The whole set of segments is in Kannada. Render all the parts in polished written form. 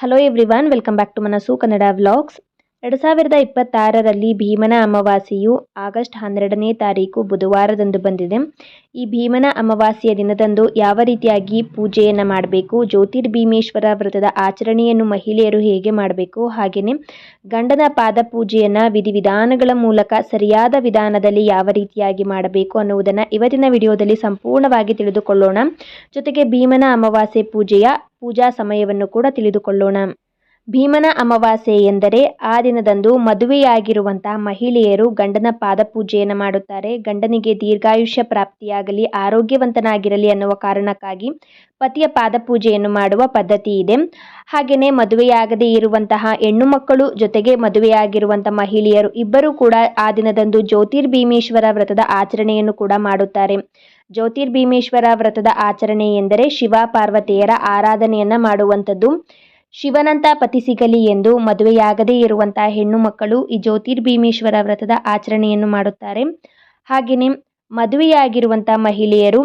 Hello everyone, welcome back to Manassu Kannada vlogs. 2026ರಲ್ಲಿ ಭೀಮನ ಅಮಾವಾಸ್ಯೆಯು ಆಗಸ್ಟ್ 12ನೇ ತಾರೀಕು ಬುಧವಾರದಂದು ಬಂದಿದೆ. ಈ ಭೀಮನ ಅಮಾವಾಸ್ಯೆಯ ದಿನದಂದು ಯಾವ ರೀತಿಯಾಗಿ ಪೂಜೆಯನ್ನು ಮಾಡಬೇಕು, ಜ್ಯೋತಿರ್ಭೀಮೇಶ್ವರ ವ್ರತದ ಆಚರಣೆಯನ್ನು ಮಹಿಳೆಯರು ಹೇಗೆ ಮಾಡಬೇಕು, ಹಾಗೆಯೇ ಗಂಡನ ಪಾದ ಪೂಜೆಯನ್ನು ವಿಧಿವಿಧಾನಗಳ ಮೂಲಕ ಸರಿಯಾದ ವಿಧಾನದಲ್ಲಿ ಯಾವ ರೀತಿಯಾಗಿ ಮಾಡಬೇಕು ಅನ್ನುವುದನ್ನು ಇವತ್ತಿನ ವಿಡಿಯೋದಲ್ಲಿ ಸಂಪೂರ್ಣವಾಗಿ ತಿಳಿದುಕೊಳ್ಳೋಣ. ಜೊತೆಗೆ ಭೀಮನ ಅಮಾವಾಸ್ಯೆ ಪೂಜೆಯ ಪೂಜಾ ಸಮಯವನ್ನು ಕೂಡ ತಿಳಿದುಕೊಳ್ಳೋಣ. ಭೀಮನ ಅಮಾವಾಸ್ಯೆ ಎಂದರೆ ಆ ದಿನದಂದು ಮದುವೆಯಾಗಿರುವಂತಹ ಮಹಿಳೆಯರು ಗಂಡನ ಪಾದ ಪೂಜೆಯನ್ನು ಮಾಡುತ್ತಾರೆ. ಗಂಡನಿಗೆ ದೀರ್ಘಾಯುಷ್ಯ ಪ್ರಾಪ್ತಿಯಾಗಲಿ, ಆರೋಗ್ಯವಂತನಾಗಿರಲಿ ಅನ್ನುವ ಕಾರಣಕ್ಕಾಗಿ ಪತಿಯ ಪಾದ ಪೂಜೆಯನ್ನು ಮಾಡುವ ಪದ್ಧತಿ ಇದೆ. ಹಾಗೆಯೇ ಮದುವೆಯಾಗದೇ ಇರುವಂತಹ ಹೆಣ್ಣು ಮಕ್ಕಳು ಜೊತೆಗೆ ಮದುವೆಯಾಗಿರುವಂತಹ ಮಹಿಳೆಯರು ಇಬ್ಬರೂ ಕೂಡ ಆ ದಿನದಂದು ಜ್ಯೋತಿರ್ಭೀಮೇಶ್ವರ ವ್ರತದ ಆಚರಣೆಯನ್ನು ಕೂಡ ಮಾಡುತ್ತಾರೆ. ಜ್ಯೋತಿರ್ಭೀಮೇಶ್ವರ ವ್ರತದ ಆಚರಣೆ ಎಂದರೆ ಶಿವ ಪಾರ್ವತಿಯರ ಆರಾಧನೆಯನ್ನ ಮಾಡುವಂಥದ್ದು. ಶಿವನಂತ ಪತಿ ಸಿಗಲಿ ಎಂದು ಮದುವೆಯಾಗದೇ ಇರುವಂತಹ ಹೆಣ್ಣು ಮಕ್ಕಳು ಈ ಜ್ಯೋತಿರ್ಭೀಮೇಶ್ವರ ವ್ರತದ ಆಚರಣೆಯನ್ನು ಮಾಡುತ್ತಾರೆ. ಹಾಗೆಯೇ ಮದುವೆಯಾಗಿರುವಂತಹ ಮಹಿಳೆಯರು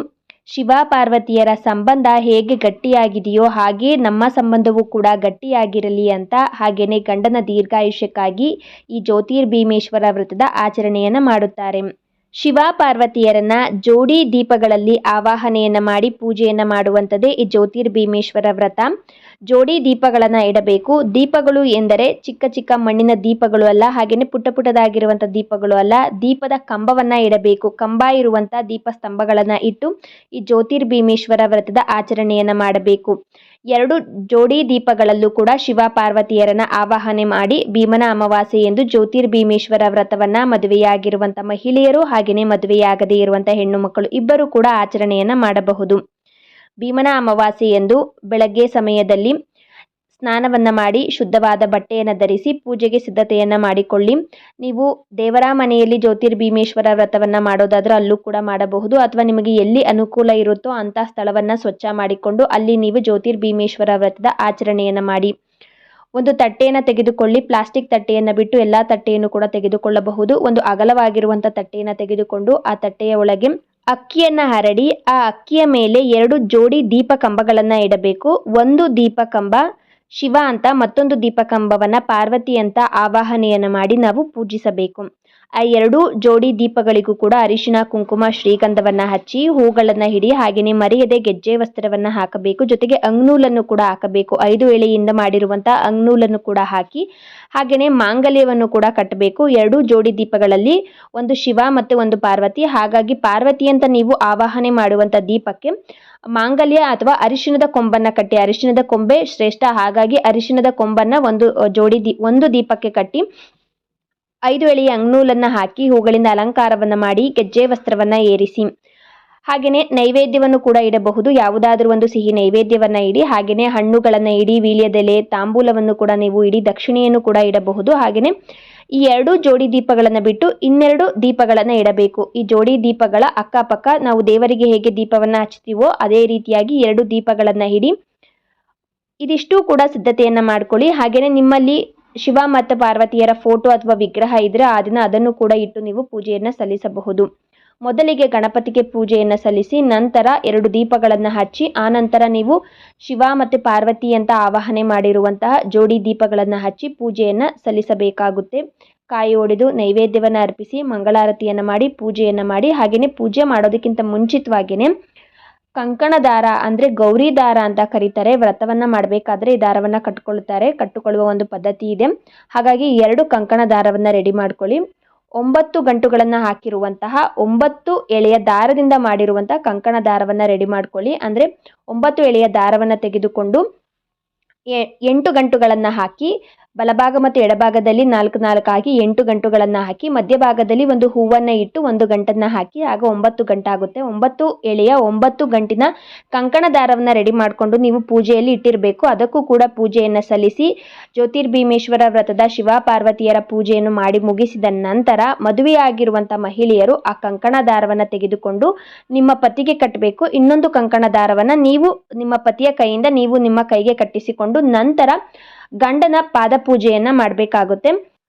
ಶಿವ ಪಾರ್ವತಿಯರ ಸಂಬಂಧ ಹೇಗೆ ಗಟ್ಟಿಯಾಗಿದೆಯೋ ಹಾಗೆ ನಮ್ಮ ಸಂಬಂಧವೂ ಕೂಡ ಗಟ್ಟಿಯಾಗಿರಲಿ ಅಂತ, ಹಾಗೆಯೇ ಗಂಡನ ದೀರ್ಘಾಯುಷ್ಯಕ್ಕಾಗಿ ಈ ಜ್ಯೋತಿರ್ಭೀಮೇಶ್ವರ ವ್ರತದ ಆಚರಣೆಯನ್ನು ಮಾಡುತ್ತಾರೆ. ಶಿವ ಪಾರ್ವತಿಯರನ್ನ ಜೋಡಿ ದೀಪಗಳಲ್ಲಿ ಆವಾಹನೆಯನ್ನ ಮಾಡಿ ಪೂಜೆಯನ್ನ ಮಾಡುವಂಥದ್ದೇ ಈ ಜ್ಯೋತಿರ್ಭೀಮೇಶ್ವರ ವ್ರತ. ಜೋಡಿ ದೀಪಗಳನ್ನು ಇಡಬೇಕು. ದೀಪಗಳು ಎಂದರೆ ಚಿಕ್ಕ ಚಿಕ್ಕ ಮಣ್ಣಿನ ದೀಪಗಳು ಅಲ್ಲ, ಹಾಗೆಯೇ ಪುಟ್ಟ ಪುಟ್ಟದಾಗಿರುವಂಥ ದೀಪಗಳು ಅಲ್ಲ, ದೀಪದ ಕಂಬವನ್ನ ಇಡಬೇಕು. ಕಂಬ ಇರುವಂಥ ದೀಪ ಸ್ತಂಭಗಳನ್ನು ಇಟ್ಟು ಈ ಜ್ಯೋತಿರ್ಭೀಮೇಶ್ವರ ವ್ರತದ ಆಚರಣೆಯನ್ನ ಮಾಡಬೇಕು. ಎರಡು ಜೋಡಿ ದೀಪಗಳಲ್ಲೂ ಕೂಡ ಶಿವ ಪಾರ್ವತಿಯರನ್ನ ಆವಾಹನೆ ಮಾಡಿ ಭೀಮನ ಅಮಾವಾಸ್ಯೆ ಎಂದು ಜ್ಯೋತಿರ್ಭೀಮೇಶ್ವರ ವ್ರತವನ್ನ ಮದುವೆಯಾಗಿರುವಂಥ ಮಹಿಳೆಯರು ಹಾಗೆಯೇ ಮದುವೆಯಾಗದೇ ಇರುವಂಥ ಹೆಣ್ಣು ಮಕ್ಕಳು ಇಬ್ಬರು ಕೂಡ ಆಚರಣೆಯನ್ನ ಮಾಡಬಹುದು. ಭೀಮನ ಅಮಾವಾಸ್ಯೆ ಎಂದು ಬೆಳಗ್ಗೆ ಸಮಯದಲ್ಲಿ ಸ್ನಾನವನ್ನ ಮಾಡಿ ಶುದ್ಧವಾದ ಬಟ್ಟೆಯನ್ನು ಧರಿಸಿ ಪೂಜೆಗೆ ಸಿದ್ಧತೆಯನ್ನ ಮಾಡಿಕೊಳ್ಳಿ. ನೀವು ದೇವರ ಮನೆಯಲ್ಲಿ ಜ್ಯೋತಿರ್ಭೀಮೇಶ್ವರ ವ್ರತವನ್ನ ಮಾಡೋದಾದ್ರೆ ಅಲ್ಲೂ ಕೂಡ ಮಾಡಬಹುದು, ಅಥವಾ ನಿಮಗೆ ಎಲ್ಲಿ ಅನುಕೂಲ ಇರುತ್ತೋ ಅಂತ ಸ್ಥಳವನ್ನ ಸ್ವಚ್ಛ ಮಾಡಿಕೊಂಡು ಅಲ್ಲಿ ನೀವು ಜ್ಯೋತಿರ್ಭೀಮೇಶ್ವರ ವ್ರತದ ಆಚರಣೆಯನ್ನ ಮಾಡಿ. ಒಂದು ತಟ್ಟೆಯನ್ನು ತೆಗೆದುಕೊಳ್ಳಿ. ಪ್ಲಾಸ್ಟಿಕ್ ತಟ್ಟೆಯನ್ನು ಬಿಟ್ಟು ಎಲ್ಲ ತಟ್ಟೆಯನ್ನು ಕೂಡ ತೆಗೆದುಕೊಳ್ಳಬಹುದು. ಒಂದು ಅಗಲವಾಗಿರುವಂಥ ತಟ್ಟೆಯನ್ನು ತೆಗೆದುಕೊಂಡು ಆ ತಟ್ಟೆಯ ಒಳಗೆ ಅಕ್ಕಿಯನ್ನ ಹರಡಿ ಆ ಅಕ್ಕಿಯ ಮೇಲೆ 2 ಜೋಡಿ ದೀಪ ಕಂಬಗಳನ್ನ ಇಡಬೇಕು. ಒಂದು ದೀಪ ಕಂಬ ಶಿವ ಅಂತ, ಮತ್ತೊಂದು ದೀಪ ಕಂಬವನ್ನ ಪಾರ್ವತಿ ಅಂತ ಆವಾಹನೆಯನ್ನ ಮಾಡಿ ನಾವು ಪೂಜಿಸಬೇಕು. ಆ 2 ಜೋಡಿ ದೀಪಗಳಿಗೂ ಕೂಡ ಅರಿಶಿನ, ಕುಂಕುಮ, ಶ್ರೀಗಂಧವನ್ನ ಹಚ್ಚಿ ಹೂಗಳನ್ನ ಹಿಡಿ, ಹಾಗೆಯೇ ಮರೆಯದೆ ಗೆಜ್ಜೆ ವಸ್ತ್ರವನ್ನ ಹಾಕಬೇಕು. ಜೊತೆಗೆ ಅಂಗ್ನೂಲನ್ನು ಕೂಡ ಹಾಕಬೇಕು. 5 ಎಳೆಯಿಂದ ಮಾಡಿರುವಂತಹ ಅಂಗ್ನೂಲನ್ನು ಕೂಡ ಹಾಕಿ, ಹಾಗೆಯೇ ಮಾಂಗಲ್ಯವನ್ನು ಕೂಡ ಕಟ್ಟಬೇಕು. 2 ಜೋಡಿ ದೀಪಗಳಲ್ಲಿ ಒಂದು ಶಿವ ಮತ್ತು ಒಂದು ಪಾರ್ವತಿ. ಹಾಗಾಗಿ ಪಾರ್ವತಿ ಅಂತ ನೀವು ಆವಾಹನೆ ಮಾಡುವಂತ ದೀಪಕ್ಕೆ ಮಾಂಗಲ್ಯ ಅಥವಾ ಅರಿಶಿಣದ ಕೊಂಬನ್ನ ಕಟ್ಟಿ. ಅರಿಶಿಣದ ಕೊಂಬೆ ಶ್ರೇಷ್ಠ, ಹಾಗಾಗಿ ಅರಿಶಿಣದ ಕೊಂಬನ್ನ ಒಂದು ದೀಪಕ್ಕೆ ಕಟ್ಟಿ 5 ಎಳೆಯ ಅಂಗ್ನೂಲನ್ನ ಹಾಕಿ ಹೂಗಳಿಂದ ಅಲಂಕಾರವನ್ನ ಮಾಡಿ ಗೆಜ್ಜೆ ವಸ್ತ್ರವನ್ನ ಏರಿಸಿ. ಹಾಗೆಯೇ ನೈವೇದ್ಯವನ್ನು ಕೂಡ ಇಡಬಹುದು. ಯಾವುದಾದ್ರೂ ಒಂದು ಸಿಹಿ ನೈವೇದ್ಯವನ್ನ ಇಡಿ. ಹಾಗೆಯೇ ಹಣ್ಣುಗಳನ್ನ ಇಡಿ, ವೀಳ್ಯದೆಲೆ, ತಾಂಬೂಲವನ್ನು ಕೂಡ ನೀವು ಇಡಿ, ದಕ್ಷಿಣೆಯನ್ನು ಕೂಡ ಇಡಬಹುದು. ಹಾಗೆಯೇ ಈ 2 ಜೋಡಿ ದೀಪಗಳನ್ನು ಬಿಟ್ಟು 2 ದೀಪಗಳನ್ನು ಇಡಬೇಕು. ಈ ಜೋಡಿ ದೀಪಗಳ ಅಕ್ಕಪಕ್ಕ ನಾವು ದೇವರಿಗೆ ಹೇಗೆ ದೀಪವನ್ನ ಹಚ್ತೀವೋ ಅದೇ ರೀತಿಯಾಗಿ 2 ದೀಪಗಳನ್ನ ಇಡಿ. ಇದಿಷ್ಟು ಕೂಡ ಸಿದ್ಧತೆಯನ್ನ ಮಾಡ್ಕೊಳ್ಳಿ. ಹಾಗೆಯೇ ನಿಮ್ಮಲ್ಲಿ ಶಿವ ಮತ್ತು ಪಾರ್ವತಿಯರ ಫೋಟೋ ಅಥವಾ ವಿಗ್ರಹ ಇದ್ರೆ ಆ ದಿನ ಅದನ್ನು ಕೂಡ ಇಟ್ಟು ನೀವು ಪೂಜೆಯನ್ನ ಸಲ್ಲಿಸಬಹುದು. ಮೊದಲಿಗೆ ಗಣಪತಿಗೆ ಪೂಜೆಯನ್ನ ಸಲ್ಲಿಸಿ, ನಂತರ 2 ದೀಪಗಳನ್ನು ಹಚ್ಚಿ, ಆ ನಂತರ ನೀವು ಶಿವ ಮತ್ತು ಪಾರ್ವತಿ ಅಂತ ಆವಾಹನೆ ಮಾಡಿರುವಂತಹ ಜೋಡಿ ದೀಪಗಳನ್ನು ಹಚ್ಚಿ ಪೂಜೆಯನ್ನ ಸಲ್ಲಿಸಬೇಕಾಗುತ್ತೆ. ಕಾಯಿ ಒಡೆದು ನೈವೇದ್ಯವನ್ನ ಅರ್ಪಿಸಿ ಮಂಗಳಾರತಿಯನ್ನ ಮಾಡಿ ಪೂಜೆಯನ್ನ ಮಾಡಿ. ಹಾಗೆಯೇ ಪೂಜೆ ಮಾಡೋದಕ್ಕಿಂತ ಮುಂಚಿತವಾಗಿಯೇ ಕಂಕಣ ದಾರ ಅಂದ್ರೆ ಗೌರಿ ದಾರ ಅಂತ ಕರೀತಾರೆ. ವ್ರತವನ್ನ ಮಾಡಬೇಕಾದ್ರೆ ಈ ದಾರವನ್ನ ಕಟ್ಟುಕೊಳ್ಳುವ ಒಂದು ಪದ್ಧತಿ ಇದೆ. ಹಾಗಾಗಿ 2 ಕಂಕಣ ದಾರವನ್ನ ರೆಡಿ ಮಾಡ್ಕೊಳ್ಳಿ. 9 ಗಂಟುಗಳನ್ನ ಹಾಕಿರುವಂತಹ 9 ಎಳೆಯ ದಾರದಿಂದ ಮಾಡಿರುವಂತಹ ಕಂಕಣ ದಾರವನ್ನ ರೆಡಿ ಮಾಡ್ಕೊಳ್ಳಿ. ಅಂದ್ರೆ 9 ಎಳೆಯ ದಾರವನ್ನ ತೆಗೆದುಕೊಂಡು 8 ಗಂಟುಗಳನ್ನ ಹಾಕಿ, ಬಲಭಾಗ ಮತ್ತು ಎಡಭಾಗದಲ್ಲಿ 4 ಆಗಿ 8 ಗಂಟುಗಳನ್ನು ಹಾಕಿ, ಮಧ್ಯಭಾಗದಲ್ಲಿ ಒಂದು ಹೂವನ್ನ ಇಟ್ಟು 1 ಗಂಟನ್ನ ಹಾಕಿ, ಆಗ 9 ಗಂಟಾಗುತ್ತೆ. 9 ಎಳೆಯ 9 ಗಂಟಿನ ಕಂಕಣ ದಾರವನ್ನ ರೆಡಿ ಮಾಡಿಕೊಂಡು ನೀವು ಪೂಜೆಯಲ್ಲಿ ಇಟ್ಟಿರಬೇಕು. ಅದಕ್ಕೂ ಕೂಡ ಪೂಜೆಯನ್ನ ಸಲ್ಲಿಸಿ ಜ್ಯೋತಿರ್ಭೀಮೇಶ್ವರ ವ್ರತದ ಶಿವ ಪಾರ್ವತಿಯರ ಪೂಜೆಯನ್ನು ಮಾಡಿ ಮುಗಿಸಿದ ನಂತರ ಮದುವೆಯಾಗಿರುವಂಥ ಮಹಿಳೆಯರು ಆ ಕಂಕಣ ದಾರವನ್ನ ತೆಗೆದುಕೊಂಡು ನಿಮ್ಮ ಪತಿಗೆ ಕಟ್ಟಬೇಕು. ಇನ್ನೊಂದು ಕಂಕಣ ದಾರವನ್ನ ನೀವು ನಿಮ್ಮ ಪತಿಯ ಕೈಯಿಂದ ನೀವು ನಿಮ್ಮ ಕೈಗೆ ಕಟ್ಟಿಸಿಕೊಂಡು ನಂತರ ಗಂಡನ ಪಾದ ಪೂಜೆಯನ್ನ ಮಾಡಬೇಕಾಗುತ್ತೆ.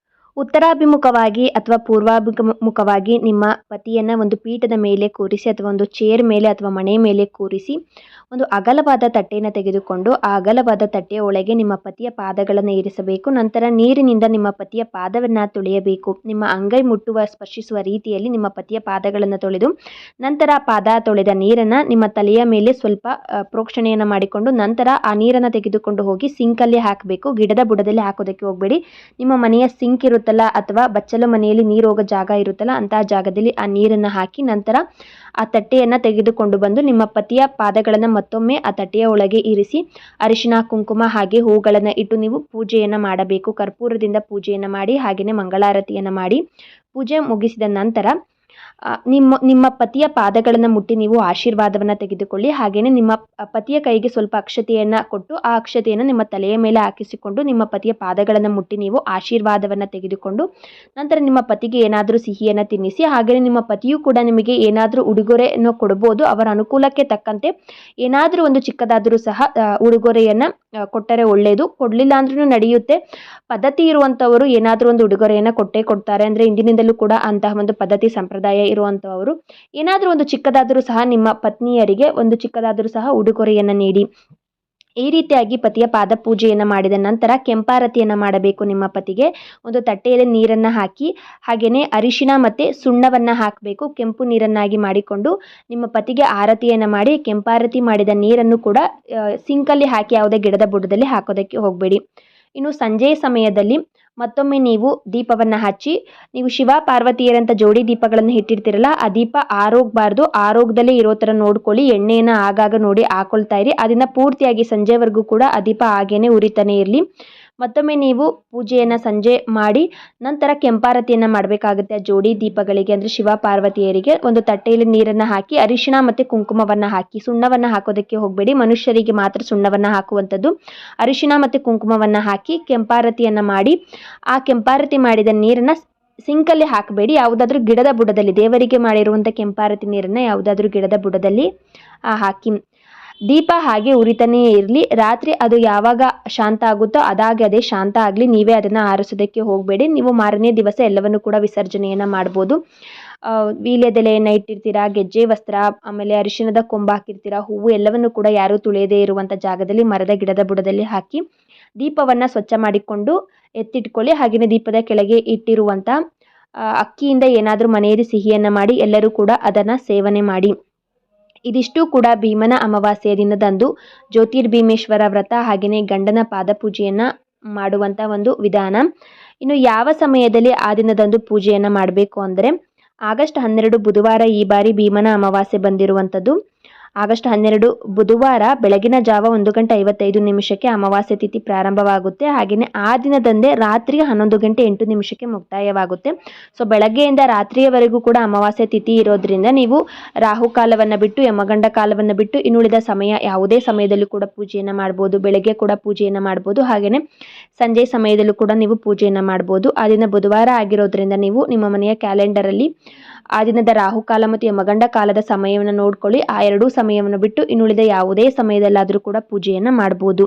ಉತ್ತರಾಭಿಮುಖವಾಗಿ ಅಥವಾ ಪೂರ್ವಾಭಿಮುಖವಾಗಿ ನಿಮ್ಮ ಪತಿಯನ್ನ ಒಂದು ಪೀಠದ ಮೇಲೆ ಕೂರಿಸಿ ಅಥವಾ ಒಂದು ಚೇರ್ ಮೇಲೆ ಅಥವಾ ಮಣೆ ಮೇಲೆ ಕೂರಿಸಿ ಒಂದು ಅಗಲವಾದ ತಟ್ಟೆಯನ್ನು ತೆಗೆದುಕೊಂಡು ಆ ಅಗಲವಾದ ತಟ್ಟೆಯ ಒಳಗೆ ನಿಮ್ಮ ಪತಿಯ ಪಾದಗಳನ್ನು ಇರಿಸಬೇಕು. ನಂತರ ನೀರಿನಿಂದ ನಿಮ್ಮ ಪತಿಯ ಪಾದವನ್ನು ತೊಳೆಯಬೇಕು. ನಿಮ್ಮ ಅಂಗೈ ಮುಟ್ಟುವ ಸ್ಪರ್ಶಿಸುವ ರೀತಿಯಲ್ಲಿ ನಿಮ್ಮ ಪತಿಯ ಪಾದಗಳನ್ನು ತೊಳೆದು ನಂತರ ಪಾದ ತೊಳೆದ ನೀರನ್ನು ನಿಮ್ಮ ತಲೆಯ ಮೇಲೆ ಸ್ವಲ್ಪ ಪ್ರೋಕ್ಷಣೆಯನ್ನು ಮಾಡಿಕೊಂಡು ನಂತರ ಆ ನೀರನ್ನು ತೆಗೆದುಕೊಂಡು ಹೋಗಿ ಸಿಂಕಲ್ಲಿ ಹಾಕಬೇಕು. ಗಿಡದ ಬುಡದಲ್ಲಿ ಹಾಕೋದಕ್ಕೆ ಹೋಗಬೇಡಿ. ನಿಮ್ಮ ಮನೆಯ ಸಿಂಕ್ ಇರುತ್ತಲ್ಲ ಅಥವಾ ಬಚ್ಚಲು ಮನೆಯಲ್ಲಿ ನೀರು ಹೋಗೋ ಜಾಗ ಇರುತ್ತಲ್ಲ ಅಂತಹ ಜಾಗದಲ್ಲಿ ಆ ನೀರನ್ನು ಹಾಕಿ ನಂತರ ಆ ತಟ್ಟೆಯನ್ನು ತೆಗೆದುಕೊಂಡು ಬಂದು ನಿಮ್ಮ ಪತಿಯ ಪಾದಗಳನ್ನು ಮತ್ತೊಮ್ಮೆ ಆ ತಟ್ಟೆಯ ಒಳಗೆ ಇರಿಸಿ ಅರಿಶಿನ ಕುಂಕುಮ ಹಾಗೆ ಹೂಗಳನ್ನು ಇಟ್ಟು ನೀವು ಪೂಜೆಯನ್ನು ಮಾಡಬೇಕು. ಕರ್ಪೂರದಿಂದ ಪೂಜೆಯನ್ನು ಮಾಡಿ ಹಾಗೆಯೇ ಮಂಗಳಾರತಿಯನ್ನು ಮಾಡಿ ಪೂಜೆ ಮುಗಿಸಿದ ನಂತರ ನಿಮ್ಮ ಪತಿಯ ಪಾದಗಳನ್ನು ಮುಟ್ಟಿ ನೀವು ಆಶೀರ್ವಾದವನ್ನು ತೆಗೆದುಕೊಳ್ಳಿ. ಹಾಗೆಯೇ ನಿಮ್ಮ ಪತಿಯ ಕೈಗೆ ಸ್ವಲ್ಪ ಅಕ್ಷತೆಯನ್ನು ಕೊಟ್ಟು ಆ ಅಕ್ಷತೆಯನ್ನು ನಿಮ್ಮ ತಲೆಯ ಮೇಲೆ ಹಾಕಿಸಿಕೊಂಡು ನಿಮ್ಮ ಪತಿಯ ಪಾದಗಳನ್ನು ಮುಟ್ಟಿ ನೀವು ಆಶೀರ್ವಾದವನ್ನು ತೆಗೆದುಕೊಂಡು ನಂತರ ನಿಮ್ಮ ಪತಿಗೆ ಏನಾದರೂ ಸಿಹಿಯನ್ನು ತಿನ್ನಿಸಿ. ಹಾಗೆಯೇ ನಿಮ್ಮ ಪತಿಯೂ ಕೂಡ ನಿಮಗೆ ಏನಾದರೂ ಉಡುಗೊರೆಯನ್ನು ಕೊಡ್ಬೋದು. ಅವರ ಅನುಕೂಲಕ್ಕೆ ತಕ್ಕಂತೆ ಏನಾದರೂ ಒಂದು ಚಿಕ್ಕದಾದರೂ ಸಹ ಉಡುಗೊರೆಯನ್ನು ಕೊಟ್ಟರೆ ಒಳ್ಳೆಯದು. ಕೊಡಲಿಲ್ಲ ಅಂದ್ರೂ ನಡೆಯುತ್ತೆ. ಪದ್ಧತಿ ಇರುವಂಥವರು ಏನಾದರೂ ಒಂದು ಉಡುಗೊರೆಯನ್ನು ಕೊಟ್ಟೇ ಕೊಡ್ತಾರೆ. ಅಂದರೆ ಇಂದಿನಿಂದಲೂ ಕೂಡ ಅಂತಹ ಒಂದು ಪದ್ಧತಿ ಸಂಪ್ರದಾಯ ಇರುವಂಥವರು ಏನಾದರೂ ಒಂದು ಚಿಕ್ಕದಾದರೂ ಸಹ ನಿಮ್ಮ ಪತ್ನಿಯರಿಗೆ ಒಂದು ಚಿಕ್ಕದಾದರೂ ಸಹ ಉಡುಗೊರೆಯನ್ನು ನೀಡಿ. ಈ ರೀತಿಯಾಗಿ ಪತಿಯ ಪಾದ ಪೂಜೆಯನ್ನು ಮಾಡಿದ ನಂತರ ಕೆಂಪಾರತಿಯನ್ನು ಮಾಡಬೇಕು. ನಿಮ್ಮ ಪತಿಗೆ ಒಂದು ತಟ್ಟೆಯಲ್ಲಿ ನೀರನ್ನು ಹಾಕಿ ಹಾಗೆಯೇ ಅರಿಶಿನ ಮತ್ತು ಸುಣ್ಣವನ್ನು ಹಾಕಬೇಕು. ಕೆಂಪು ನೀರನ್ನಾಗಿ ಮಾಡಿಕೊಂಡು ನಿಮ್ಮ ಪತಿಗೆ ಆರತಿಯನ್ನು ಮಾಡಿ ಕೆಂಪಾರತಿ ಮಾಡಿದ ನೀರನ್ನು ಕೂಡ ಸಿಂಕಲ್ಲಿ ಹಾಕಿ ಯಾವುದೇ ಗಿಡದ ಬುಡದಲ್ಲಿ ಹಾಕೋದಕ್ಕೆ ಹೋಗಬೇಡಿ. ಇನ್ನು ಸಂಜೆಯ ಸಮಯದಲ್ಲಿ ಮತ್ತೊಮ್ಮೆ ನೀವು ದೀಪವನ್ನು ಹಚ್ಚಿ ನೀವು ಶಿವ ಪಾರ್ವತಿಯರಂಥ ಜೋಡಿ ದೀಪಗಳನ್ನು ಇಟ್ಟಿರ್ತೀರಲ್ಲ ಆ ದೀಪ ಆರೋಗಬಾರ್ದು. ಆರೋಗ್ಯದಲ್ಲೇ ಇರೋ ಥರ ನೋಡ್ಕೊಳ್ಳಿ. ಎಣ್ಣೆಯನ್ನು ಆಗಾಗ ನೋಡಿ ಹಾಕೊಳ್ತಾ ಇರಿ. ಅದನ್ನು ಪೂರ್ತಿಯಾಗಿ ಸಂಜೆವರೆಗೂ ಕೂಡ ಆ ದೀಪ ಹಾಗೇನೆ ಉರಿತಾನೆ ಇರಲಿ. ಮತ್ತೊಮ್ಮೆ ನೀವು ಪೂಜೆಯನ್ನು ಸಂಜೆ ಮಾಡಿ ನಂತರ ಕೆಂಪಾರತಿಯನ್ನು ಮಾಡಬೇಕಾಗುತ್ತೆ. ಆ ಜೋಡಿ ದೀಪಗಳಿಗೆ ಅಂದರೆ ಶಿವ ಪಾರ್ವತಿಯರಿಗೆ ಒಂದು ತಟ್ಟೆಯಲ್ಲಿ ನೀರನ್ನು ಹಾಕಿ ಅರಿಶಿಣ ಮತ್ತು ಕುಂಕುಮವನ್ನು ಹಾಕಿ ಸುಣ್ಣವನ್ನು ಹಾಕೋದಕ್ಕೆ ಹೋಗಬೇಡಿ. ಮನುಷ್ಯರಿಗೆ ಮಾತ್ರ ಸುಣ್ಣವನ್ನು ಹಾಕುವಂಥದ್ದು. ಅರಿಶಿಣ ಮತ್ತು ಕುಂಕುಮವನ್ನು ಹಾಕಿ ಕೆಂಪಾರತಿಯನ್ನು ಮಾಡಿ ಆ ಕೆಂಪಾರತಿ ಮಾಡಿದ ನೀರನ್ನು ಸಿಂಕಲ್ಲಿ ಹಾಕಬೇಡಿ. ಯಾವುದಾದ್ರೂ ಗಿಡದ ಬುಡದಲ್ಲಿ ದೇವರಿಗೆ ಮಾಡಿರುವಂಥ ಕೆಂಪಾರತಿ ನೀರನ್ನು ಯಾವುದಾದ್ರೂ ಗಿಡದ ಬುಡದಲ್ಲಿ ಹಾಕಿ ದೀಪ ಹಾಗೆ ಉರಿತಾನೇ ಇರಲಿ. ರಾತ್ರಿ ಅದು ಯಾವಾಗ ಶಾಂತ ಆಗುತ್ತೋ ಅದೇ ಶಾಂತ ಆಗಲಿ. ನೀವೇ ಅದನ್ನು ಆರಿಸೋದಕ್ಕೆ ಹೋಗಬೇಡಿ. ನೀವು ಮಾರನೇ ದಿವಸ ಎಲ್ಲವನ್ನು ಕೂಡ ವಿಸರ್ಜನೆಯನ್ನು ಮಾಡ್ಬೋದು. ವೀಳ್ಯದೆಲೆಯನ್ನು ಇಟ್ಟಿರ್ತೀರಾ, ಗೆಜ್ಜೆ ವಸ್ತ್ರ, ಆಮೇಲೆ ಅರಿಶಿಣದ ಕೊಂಬು ಹಾಕಿರ್ತೀರಾ, ಹೂವು ಎಲ್ಲವನ್ನು ಕೂಡ ಯಾರೂ ತುಳಿಯದೇ ಇರುವಂಥ ಜಾಗದಲ್ಲಿ ಮರದ ಗಿಡದ ಬುಡದಲ್ಲಿ ಹಾಕಿ ದೀಪವನ್ನು ಸ್ವಚ್ಛ ಮಾಡಿಕೊಂಡು ಎತ್ತಿಟ್ಕೊಳ್ಳಿ. ಹಾಗೆಯೇ ದೀಪದ ಕೆಳಗೆ ಇಟ್ಟಿರುವಂಥ ಅಕ್ಕಿಯಿಂದ ಏನಾದರೂ ಮನೆಯಲ್ಲಿ ಸಿಹಿಯನ್ನು ಮಾಡಿ ಎಲ್ಲರೂ ಕೂಡ ಅದನ್ನು ಸೇವನೆ ಮಾಡಿ. ಇದಿಷ್ಟು ಕೂಡ ಭೀಮನ ಅಮಾವಾಸ್ಯೆಯ ದಿನದಂದು ಜ್ಯೋತಿರ್ಭೀಮೇಶ್ವರ ವ್ರತ ಹಾಗೆಯೇ ಗಂಡನ ಪಾದಪೂಜೆಯನ್ನು ಮಾಡುವಂಥ ಒಂದು ವಿಧಾನ. ಇನ್ನು ಯಾವ ಸಮಯದಲ್ಲಿ ಆ ದಿನದಂದು ಪೂಜೆಯನ್ನು ಮಾಡಬೇಕು ಅಂದರೆ ಆಗಸ್ಟ್ 12 ಬುಧವಾರ ಈ ಬಾರಿ ಭೀಮನ ಅಮಾವಾಸ್ಯೆ ಬಂದಿರುವಂಥದ್ದು. ಆಗಸ್ಟ್ 12 ಬುಧವಾರ ಬೆಳಗಿನ ಜಾವ 1:55 ಅಮಾವಾಸ್ಯೆ ತಿಥಿ ಪ್ರಾರಂಭವಾಗುತ್ತೆ. ಹಾಗೆಯೇ ಆ ದಿನದಂದೇ ರಾತ್ರಿ 11:08 ಮುಕ್ತಾಯವಾಗುತ್ತೆ. ಸೊ ಬೆಳಗ್ಗೆಯಿಂದ ರಾತ್ರಿಯವರೆಗೂ ಕೂಡ ಅಮಾವಾಸ್ಯೆ ತಿಥಿ ಇರೋದ್ರಿಂದ ನೀವು ರಾಹುಕಾಲವನ್ನು ಬಿಟ್ಟು ಯಮಗಂಡ ಕಾಲವನ್ನು ಬಿಟ್ಟು ಇನ್ನುಳಿದ ಸಮಯ ಯಾವುದೇ ಸಮಯದಲ್ಲೂ ಕೂಡ ಪೂಜೆಯನ್ನು ಮಾಡ್ಬೋದು. ಬೆಳಗ್ಗೆ ಕೂಡ ಪೂಜೆಯನ್ನು ಮಾಡ್ಬೋದು. ಹಾಗೆಯೇ ಸಂಜೆ ಸಮಯದಲ್ಲೂ ಕೂಡ ನೀವು ಪೂಜೆಯನ್ನು ಮಾಡ್ಬೋದು. ಆ ದಿನ ಬುಧವಾರ ಆಗಿರೋದ್ರಿಂದ ನೀವು ನಿಮ್ಮ ಮನೆಯ ಕ್ಯಾಲೆಂಡರಲ್ಲಿ ಆ ದಿನದ ರಾಹುಕಾಲ ಮತ್ತು ಯಮಗಂಡ ಕಾಲದ ಸಮಯವನ್ನು ನೋಡ್ಕೊಳ್ಳಿ. ಆ ಎರಡೂ ಸಮಯವನ್ನು ಬಿಟ್ಟು ಇನ್ನುಳಿದ ಯಾವುದೇ ಸಮಯದಲ್ಲಾದರೂ ಕೂಡ ಪೂಜೆಯನ್ನು ಮಾಡ್ಬೋದು.